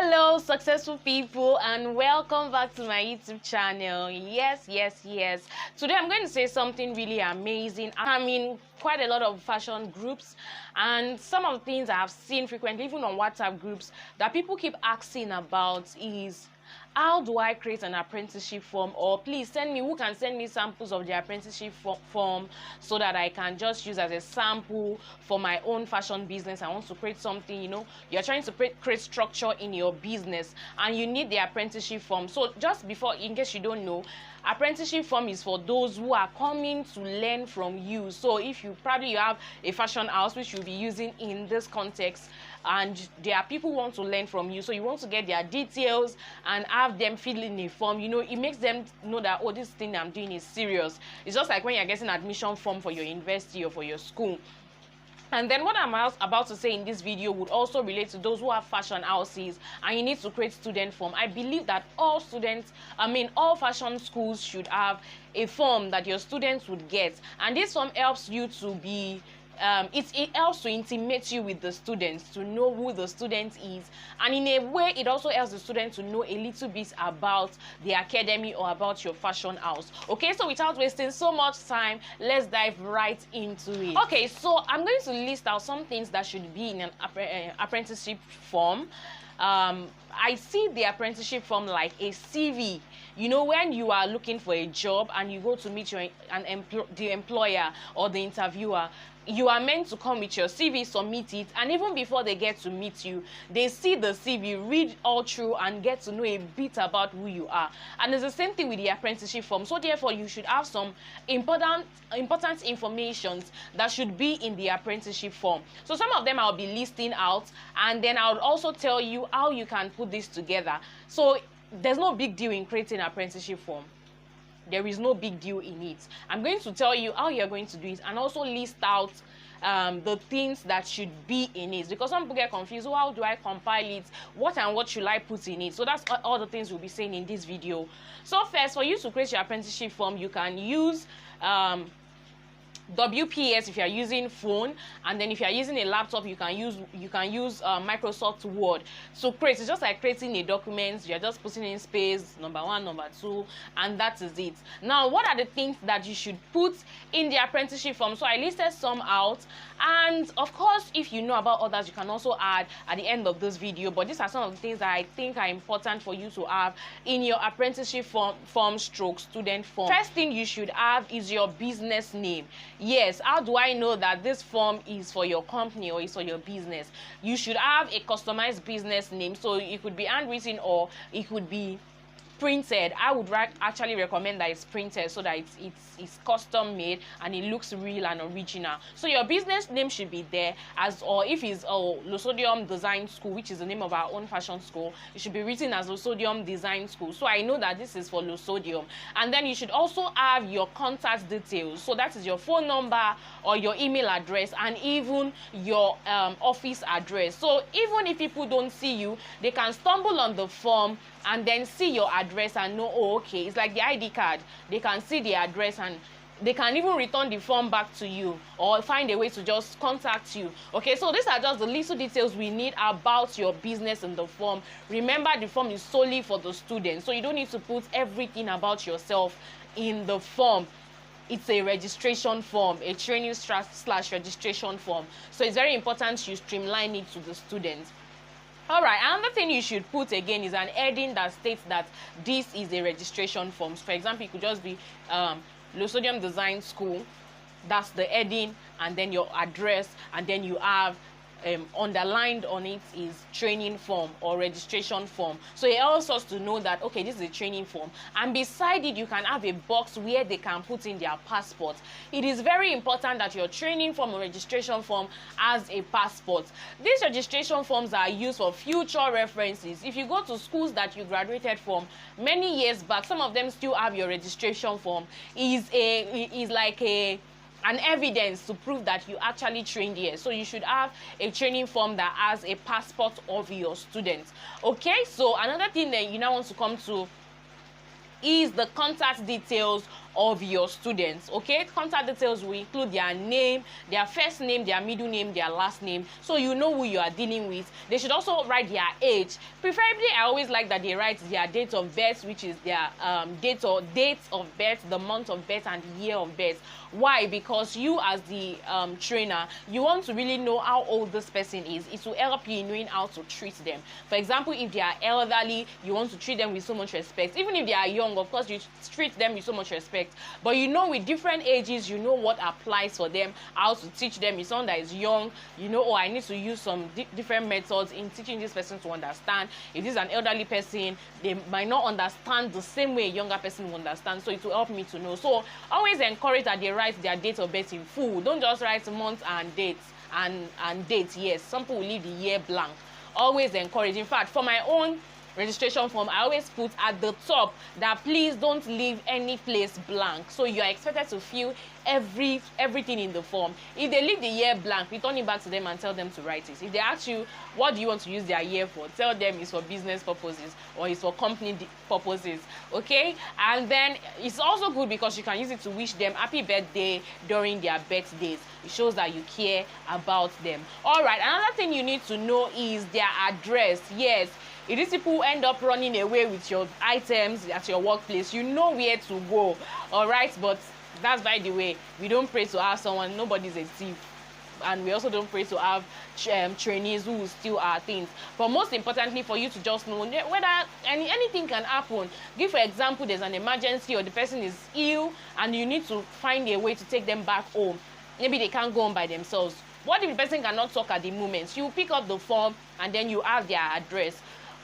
Hello successful people, and welcome back to my YouTube channel. Yes. Today I'm going to say something really amazing. I'm in quite a lot of fashion groups, and some of the things I've seen frequently, even on WhatsApp groups, that people keep asking about is, how do I create an apprenticeship form? Or please send me, who can send me samples of the apprenticeship form so that I can just use as a sample for my own fashion business. I want to create something, you're trying to create structure in your business and you need the apprenticeship form. So just before, in case you don't know, apprenticeship form is for those who are coming to learn from you. So if you have a fashion house which you'll be using in this context, and there are people who want to learn from you, so you want to get their details and have them fill in a form. It makes them know that, oh, this thing I'm doing is serious. It's just like when you're getting an admission form for your university or for your school. And then what I'm about to say in this video would also relate to those who have fashion houses and you need to create student form. I believe that all fashion schools should have a form that your students would get, and this form helps you to be it helps to intimate you with the students, to know who the student is, and in a way it also helps the student to know a little bit about the academy or about your fashion house. Okay, so without wasting so much time, let's dive right into it. Okay, so I'm going to list out some things that should be in an apprenticeship form. I see the apprenticeship form like a CV. When you are looking for a job and you go to meet the employer or the interviewer, you are meant to come with your CV, submit it, and even before they get to meet you, they see the CV, read all through, and get to know a bit about who you are. And it's the same thing with the apprenticeship form. So therefore, you should have some important information that should be in the apprenticeship form. So some of them I'll be listing out, and then I'll also tell you how you can put this together. So there's no big deal in creating an apprenticeship form. There is no big deal in it. I'm going to tell you how you're going to do it and also list out the things that should be in it, because some people get confused. Oh, how do I compile it? What and what should I put in it? So that's all the things we'll be saying in this video. So first, for you to create your apprenticeship form, you can use WPS if you are using phone, and then if you are using a laptop, you can use Microsoft Word to create. It's just like creating a document. You're just putting in space, number 1, number 2, and that is it. Now, what are the things that you should put in the apprenticeship form? So I listed some out, and of course, if you know about others, you can also add at the end of this video. But these are some of the things that I think are important for you to have in your apprenticeship form stroke student form. First thing you should have is your business name. Yes, how do I know that this form is for your company or is for your business? You should have a customized business name. So it could be handwritten or it could be printed. I would actually recommend that it's printed so that it's custom made and it looks real and original. So your business name should be there, or if it's Losodium Design School, which is the name of our own fashion school, it should be written as Losodium Design School. So I know that this is for Losodium. And then you should also have your contact details. So that is your phone number or your email address and even your office address. So even if people don't see you, they can stumble on the form and then see your address and know, oh, okay, it's like the ID card. They can see the address and they can even return the form back to you or find a way to just contact you. Okay, so these are just the little details we need about your business in the form. Remember, the form is solely for the students, so you don't need to put everything about yourself in the form. It's a registration form, a training / registration form. So it's very important you streamline it to the students. All right, another thing you should put again is an heading that states that this is a registration form. So for example, it could just be Losodium Design School. That's the heading, and then your address, and then you have underlined on it is training form or registration form. So it helps us to know that, okay, this is a training form, and beside it you can have a box where they can put in their passport. It is very important that your training form or registration form has a passport. These registration forms are used for future references. If you go to schools that you graduated from many years back, some of them still have your registration form. Is like an evidence to prove that you actually trained here. So you should have a training form that has a passport of your students. Okay, so another thing that you now want to come to is the contact details of your students. Okay, contact details will include their name, their first name, their middle name, their last name, so you know who you are dealing with. They should also write their age. Preferably, I always like that they write their date of birth, which is their date of birth, the month of birth, and the year of birth. Why? Because you as the trainer, you want to really know how old this person is. It will help you in knowing how to treat them. For example, if they are elderly, you want to treat them with so much respect. Even if they are young, of course, you treat them with so much respect. But you know, with different ages, you know what applies for them, how to teach them. If someone that is young, you know, oh, I need to use some different methods in teaching this person to understand. If this is an elderly person, they might not understand the same way a younger person will understand. So it will help me to know. So always encourage that they write their date of birth in full. Don't just write month and dates and date. Yes, some people will leave the year blank. Always encourage. In fact, for my own registration form, I always put at the top that please don't leave any place blank. So you are expected to fill everything in the form. If they leave the year blank, return it back to them and tell them to write it. If they ask you what do you want to use their year for, tell them it's for business purposes or it's for company purposes. Okay, and then it's also good because you can use it to wish them happy birthday during their birthdays. It shows that you care about them. All right, another thing you need to know is their address. Yes, if these people end up running away with your items at your workplace, you know where to go. All right, but that's by the way, we don't pray to have someone, nobody's a thief, and we also don't pray to have trainees who will steal our things. But most importantly, for you to just know whether anything can happen. Give for example, there's an emergency or the person is ill and you need to find a way to take them back home. Maybe they can't go home by themselves. What if the person cannot talk at the moment? You pick up the form and then you have their address.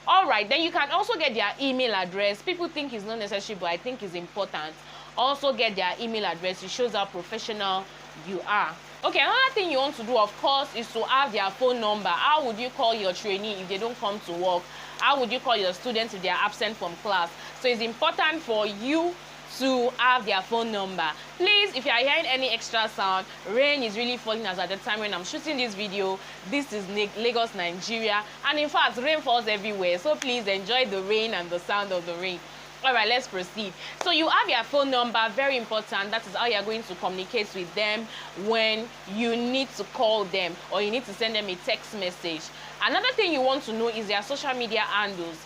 All right, then you can also get their email address. People think it's not necessary, but I think it's important. Also get their email address. It shows how professional you are. Okay, another thing you want to do, of course, is to have their phone number. How would you call your trainee if they don't come to work? How would you call your students if they are absent from class? So it's important for you to have their phone number. Please, if you are hearing any extra sound, rain is really falling as at the time when I'm shooting this video. This is Lagos, Nigeria, and in fact rain falls everywhere, so please enjoy the rain and the sound of the rain. All right, let's proceed. So you have your phone number, very important. That is how you're going to communicate with them when you need to call them or you need to send them a text message. Another thing you want to know is their social media handles.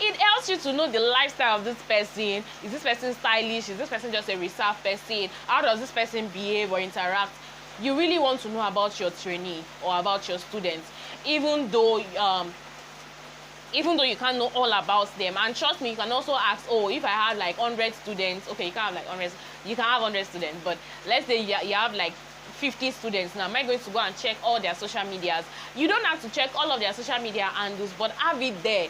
It helps you to know the lifestyle of this person. Is this person stylish? Is this person just a reserved person? How does this person behave or interact? You really want to know about your trainee or about your students, even though you can't know all about them. And trust me, you can also ask, oh, if I have like 100 students, okay, you can't have like 100, you can have 100 students, but let's say you have like 50 students. Now, am I going to go and check all their social medias? You don't have to check all of their social media handles, but have it there.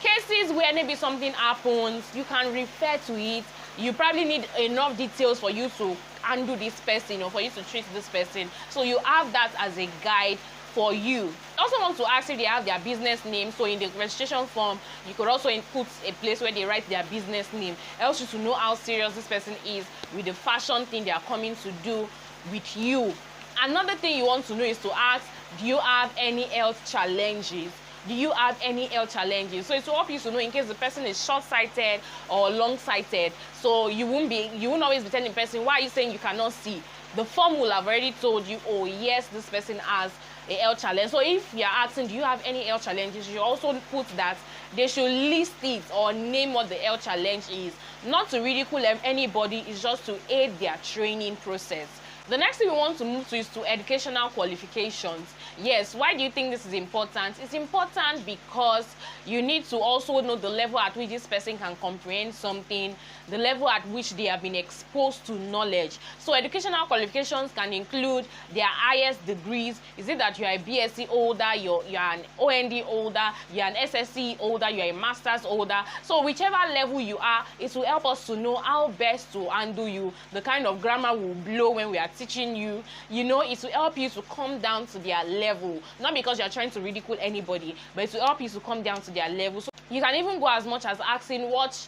Cases where maybe something happens, you can refer to it. You probably need enough details for you to handle this person or for you to treat this person. So you have that as a guide for you. I also want to ask if they have their business name. So in the registration form, you could also input a place where they write their business name. It helps you to know how serious this person is with the fashion thing they are coming to do with you. Another thing you want to know is to ask, do you have any health challenges? Do you have any health challenges? So it will help you to know in case the person is short-sighted or long-sighted. So you won't always be telling the person, why are you saying you cannot see? The form will have already told you, oh yes, this person has a health challenge. So if you're asking, do you have any health challenges, you also put that they should list it or name what the health challenge is. Not to ridicule anybody, it's just to aid their training process. The next thing we want to move to is to educational qualifications. Yes, why do you think this is important? It's important because you need to also know the level at which this person can comprehend something, the level at which they have been exposed to knowledge. So educational qualifications can include their highest degrees. Is it that you are a BSc holder, you're an OND holder, you're an SSc holder, you're a master's holder? So whichever level you are, it will help us to know how best to handle you, the kind of grammar we'll blow when we are teaching you. You know, it will help you to come down to their level. Not because you're trying to ridicule anybody, but it will help you to come down to their level. So You can even go as much as asking what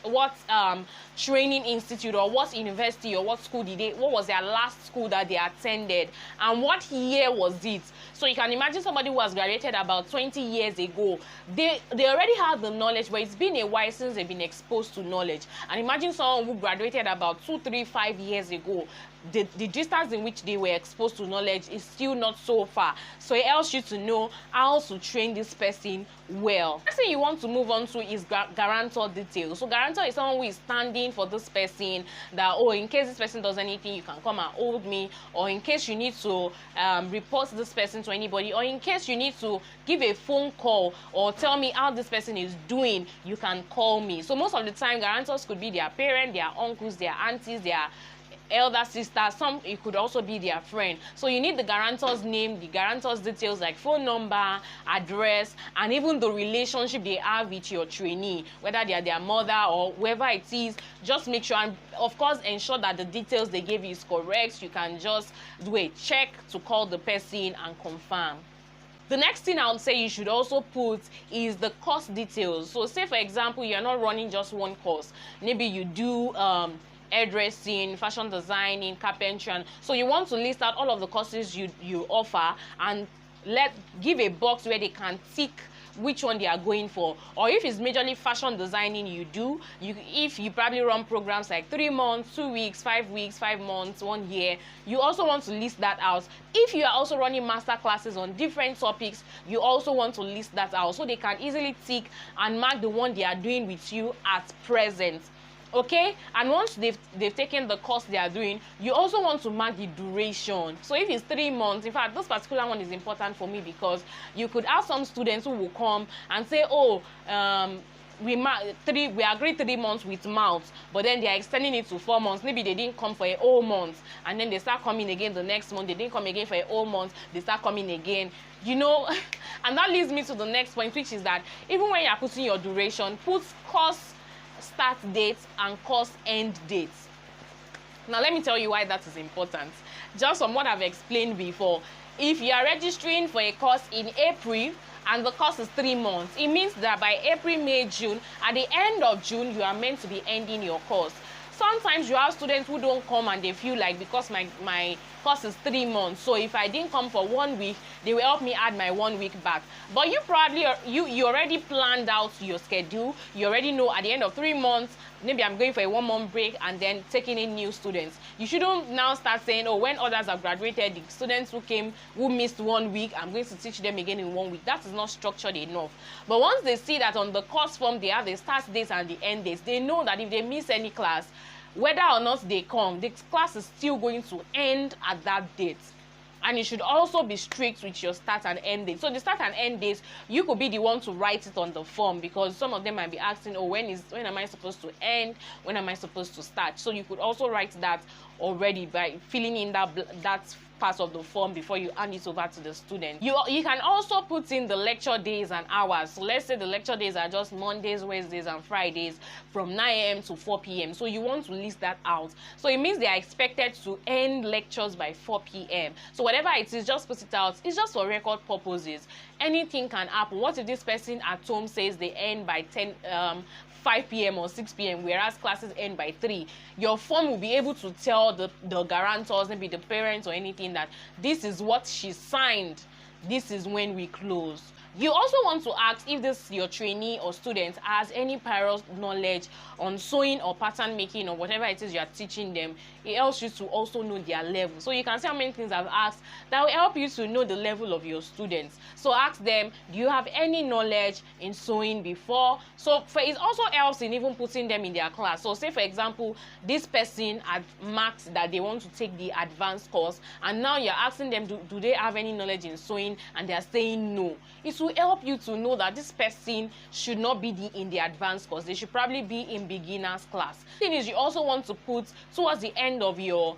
training institute or what university or what school what was their last school that they attended, and what year was it. So you can imagine somebody who has graduated about 20 years ago. They already have the knowledge, but it's been a while since they've been exposed to knowledge. And imagine someone who graduated about 2, 3, 5 years ago. The distance in which they were exposed to knowledge is still not so far. So it helps you to know how to train this person well. Next thing you want to move on to is guarantor details. So guarantor is someone who is standing for this person, that, oh, in case this person does anything, you can come and hold me, or in case you need to report this person to anybody, or in case you need to give a phone call or tell me how this person is doing, you can call me. So most of the time, guarantors could be their parents, their uncles, their aunties, their elder sister. Some, it could also be their friend. So you need the guarantor's name, the guarantor's details like phone number, address, and even the relationship they have with your trainee, whether they are their mother or whoever it is. Just make sure, and of course ensure that the details they gave you is correct. You can just do a check to call the person and confirm. The next thing I would say you should also put is the course details. So say, for example, you're not running just one course. Maybe you do hairdressing, fashion designing, carpentry. So you want to list out all of the courses you offer, and give a box where they can tick which one they are going for. Or if it's majorly fashion designing if you probably run programs like 3 months, 2 weeks, 5 weeks, 5 months, 1 year, you also want to list that out. If you are also running master classes on different topics, you also want to list that out, so they can easily tick and mark the one they are doing with you at present. Okay, and once they've taken the course they are doing, you also want to mark the duration. So if it's 3 months, in fact, this particular one is important for me, because you could have some students who will come and say, oh, we agreed 3 months with mouth, but then they are extending it to 4 months. Maybe they didn't come for a whole month, and then they start coming again the next month. They didn't come again for a whole month, they start coming again, you know. And that leads me to the next point, which is that even when you are putting your duration, put course start dates and course end dates. Now let me tell you why that is important. Just from what I've explained before, if you are registering for a course in April and the course is 3 months, it means that by April, May, June, at the end of June, you are meant to be ending your course. Sometimes you have students who don't come and they feel like, because my course is 3 months, so if I didn't come for 1 week, they will help me add my 1 week back. But you probably you already planned out your schedule. You already know at the end of 3 months, maybe I'm going for a 1 month break and then taking in new students. You shouldn't now start saying, oh, when others have graduated, the students who missed 1 week, I'm going to teach them again in 1 week. That is not structured enough. But once they see that on the course form they have the start dates and the end dates, they know that if they miss any class, whether or not they come, the class is still going to end at that date. And you should also be strict with your start and end date. So the start and end dates, you could be the one to write it on the form, because some of them might be asking, oh, when am I supposed to end? When am I supposed to start? So you could also write that already by filling in that part of the form before you hand it over to the student. You can also put in the lecture days and hours. So let's say the lecture days are just Mondays, Wednesdays, and Fridays from 9 a.m. to 4 p.m. So you want to list that out. So it means they are expected to end lectures by 4 p.m. So whatever it is, just put it out. It's just for record purposes. Anything can happen. What if this person at home says they end by 5 p.m. or 6 p.m. whereas classes end by 3? Your form will be able to tell the guarantors, maybe the parents or anything, that this is what she signed, this is when we close. You also want to ask if your trainee or student has any prior knowledge on sewing or pattern making or whatever it is you are teaching them. It helps you to also know their level. So you can see how many things I've asked that will help you to know the level of your students. So ask them, do you have any knowledge in sewing before? So it also helps in even putting them in their class. So say, for example, this person had marked that they want to take the advanced course, and now you're asking them, do they have any knowledge in sewing, and they're saying no. It will help you to know that this person should not be in the advanced course. They should probably be in beginner's class. The thing is, you also want to put towards the end of your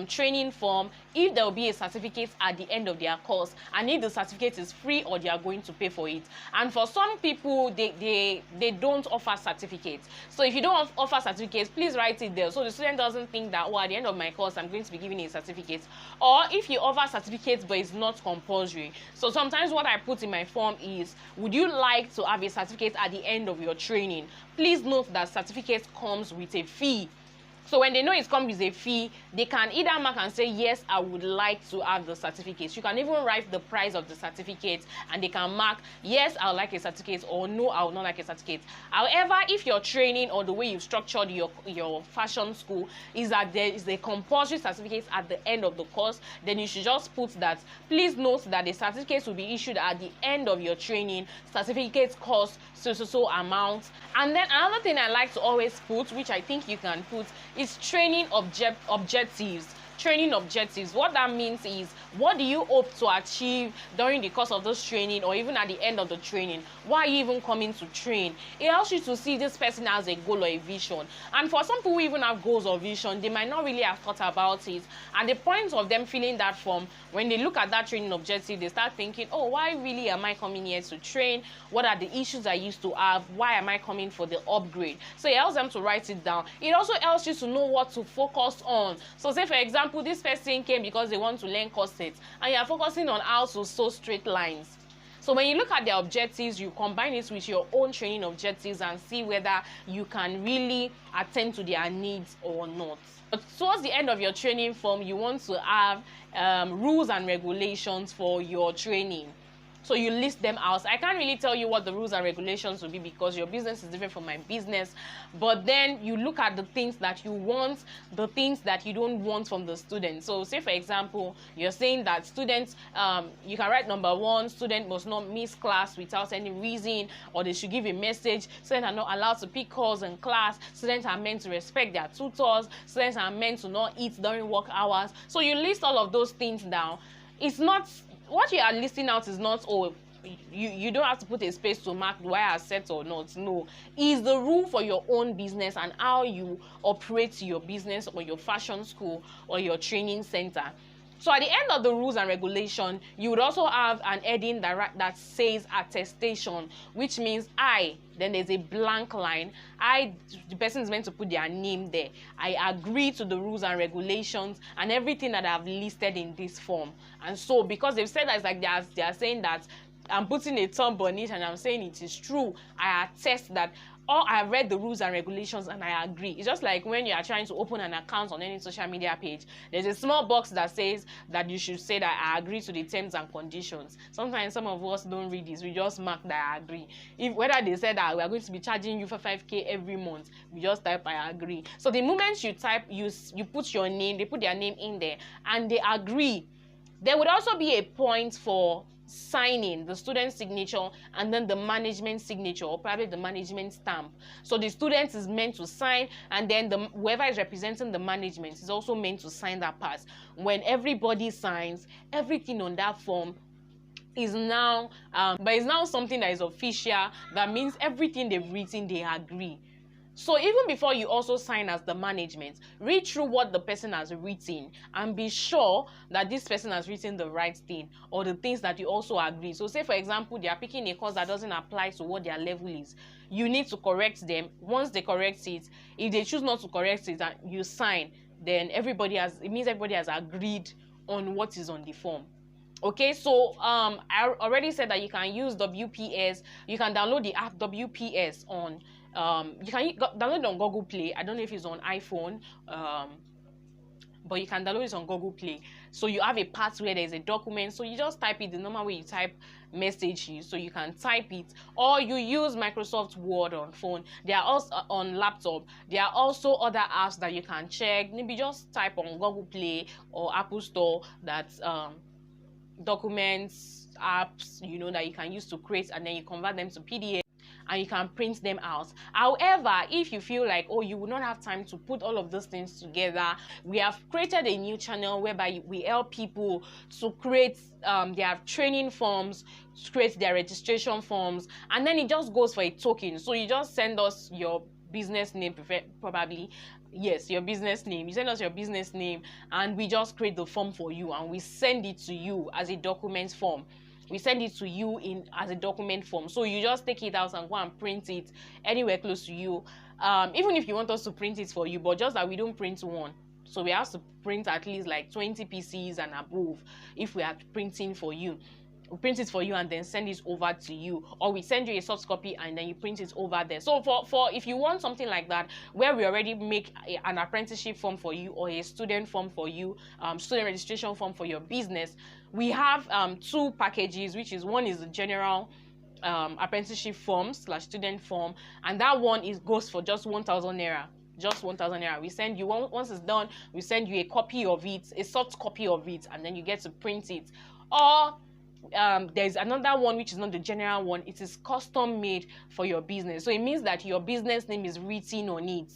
training form if there will be a certificate at the end of their course, and if the certificate is free or they are going to pay for it. And for some people, they don't offer certificates. So if you don't offer certificates, please write it there so the student doesn't think that, oh, at the end of my course I'm going to be giving a certificate. Or if you offer certificates but it's not compulsory. So sometimes what I put in my form is, would you like to have a certificate at the end of your training? Please note that certificate comes with a fee. So when they know it comes with a fee, they can either mark and say, yes, I would like to have the certificate. You can even write the price of the certificate and they can mark, yes, I would like a certificate, or no, I would not like a certificate. However, if your training or the way you've structured your fashion school is that there is a compulsory certificate at the end of the course, then you should just put that, please note that the certificates will be issued at the end of your training. Certificates cost so amount. And then another thing I like to always put, which I think you can put, is training objectives. Training objectives. What that means is, what do you hope to achieve during the course of this training, or even at the end of the training? Why are you even coming to train? It helps you to see this person as a goal or a vision. And for some people who even have goals or vision, they might not really have thought about it. And the point of them feeling that form, when they look at that training objective, they start thinking, oh, why really am I coming here to train? What are the issues I used to have? Why am I coming for the upgrade? So it helps them to write it down. It also helps you to know what to focus on. So say, for example, this person came because they want to learn corsets, and you are focusing on how to sew straight lines. So when you look at their objectives, you combine it with your own training objectives and see whether you can really attend to their needs or not. But towards the end of your training form, you want to have rules and regulations for your training. So you list them out. I can't really tell you what the rules and regulations will be because your business is different from my business. But then you look at the things that you want, the things that you don't want from the students. So say, for example, you're saying that students, you can write number 1, student must not miss class without any reason, or they should give a message. Students are not allowed to pick calls in class. Students are meant to respect their tutors. Students are meant to not eat during work hours. So you list all of those things down. It's not, what you are listing out is not, oh, you don't have to put a space to mark, do I accept or not? No, it's the rule for your own business and how you operate your business or your fashion school or your training center. So at the end of the rules and regulation, you would also have an heading that says attestation, which means then there's a blank line. The person is meant to put their name there. I agree to the rules and regulations and everything that I've listed in this form. And so because they've said that, it's like they are saying that I'm putting a thumb on it and I'm saying it is true. I attest that I have read the rules and regulations and I agree. It's just like when you are trying to open an account on any social media page, there's a small box that says that you should say that I agree to the terms and conditions. Sometimes some of us don't read this, we just mark that I agree. Whether they said that we are going to be charging you for 5K every month, we just type I agree. So the moment you type, you put your name, they put their name in there and they agree. There would also be a point for signing, the student's signature and then the management signature, or probably the management stamp. So the student is meant to sign, and then whoever is representing the management is also meant to sign that part. When everybody signs, everything on that form is now but it's now something that is official. That means everything they've written, they agree. So even before you also sign as the management, read through what the person has written and be sure that this person has written the right thing or the things that you also agree. So say, for example, they are picking a course that doesn't apply to what their level is. You need to correct them. Once they correct it, if they choose not to correct it and you sign, then it means everybody has agreed on what is on the form. Okay, so I already said that you can use WPS. You can download the app WPS on you can download it on Google Play. I don't know if it's on iPhone, but you can download it on Google Play. So you have a part where there's a document, so you just type it the normal way you type messages. So you can type it, or you use Microsoft Word on phone. There are also on laptop. There are also other apps that you can check. Maybe just type on Google Play or Apple Store that documents, apps, that you can use to create, and then you convert them to PDF and you can print them out. However, if you feel like, oh, you will not have time to put all of those things together, we have created a new channel whereby we help people to create their training forms, to create their registration forms, and then it just goes for a token. So you just send us your business name, probably. Yes, your business name. You send us your business name, and we just create the form for you, and we send it to you as a document form. We send it to you as a document form. So you just take it out and go and print it anywhere close to you. Even if you want us to print it for you, but just that we don't print one. So we have to print at least like 20 pieces and above if we are printing for you. We print it for you and then send it over to you, or we send you a soft copy and then you print it over there. So for if you want something like that, where we already make an apprenticeship form for you, or a student form for you, student registration form for your business, we have two packages, which is one is the general apprenticeship form / student form, and that one goes for just 1,000 naira. Just 1,000 naira. We send you, once it's done, we send you a copy of it, a soft copy of it, and then you get to print it. Or there's another one which is not the general one. It is custom made for your business. So it means that your business name is written on it.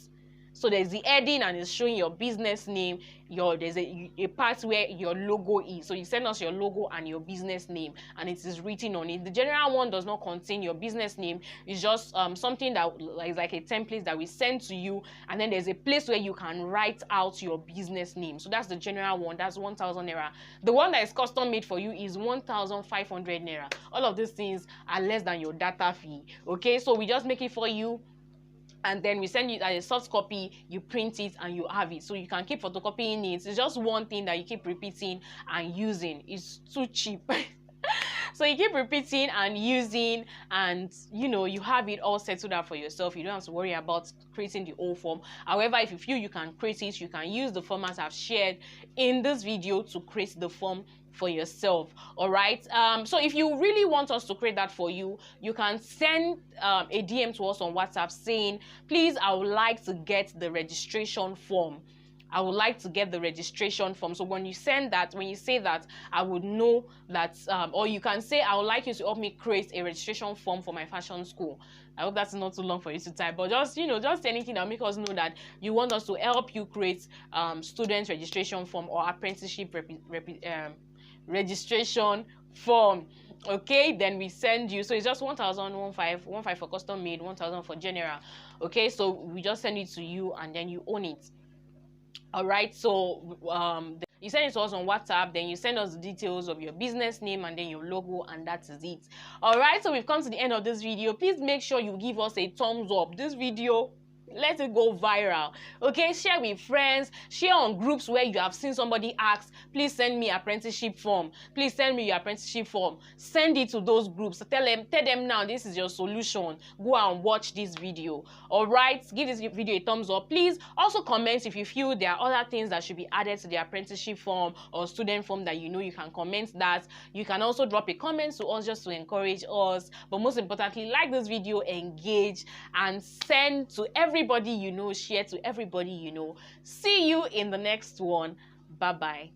So there's the heading and it's showing your business name. There's a part where your logo is. So you send us your logo and your business name, and it is written on it. The general one does not contain your business name. It's just something that is like a template that we send to you, and then there's a place where you can write out your business name. So that's the general one. That's 1,000 naira. The one that is custom made for you is 1,500 naira. All of these things are less than your data fee. Okay, so we just make it for you, and then we send you as a soft copy. You print it and you have it, so you can keep photocopying it. It's just one thing that you keep repeating and using. It's too cheap. So you keep repeating and using, and you have it all settled out for yourself. You don't have to worry about creating the whole form. However, if you feel you can create it, you can use the formats I've shared in this video to create the form for yourself. All right, so if you really want us to create that for you, you can send a DM to us on WhatsApp saying, please, I would like to get the registration form. I would like to get the registration form. So when you send that, when you say that, I would know that, or you can say, I would like you to help me create a registration form for my fashion school. I hope that's not too long for you to type, but just just anything that make us know that you want us to help you create student registration form or apprenticeship registration form. Okay, then we send you. So it's just 1,000, 15 for custom made, 1,000 for general. Okay, so we just send it to you and then you own it. All right, so you send it to us on WhatsApp, then you send us the details of your business name and then your logo, and that is it. All right, so we've come to the end of this video. Please make sure you give us a thumbs up. This video, let it go viral. Okay, share with friends, share on groups where you have seen somebody ask, please send me apprenticeship form, please send me your apprenticeship form. Send it to those groups. Tell them now, this is your solution. Go and watch this video. All right, give this video a thumbs up. Please also comment if you feel there are other things that should be added to the apprenticeship form or student form that you can comment that. You can also drop a comment to us just to encourage us, but most importantly, like this video, engage, and send to everybody you know, share to everybody you know. See you in the next one. Bye bye.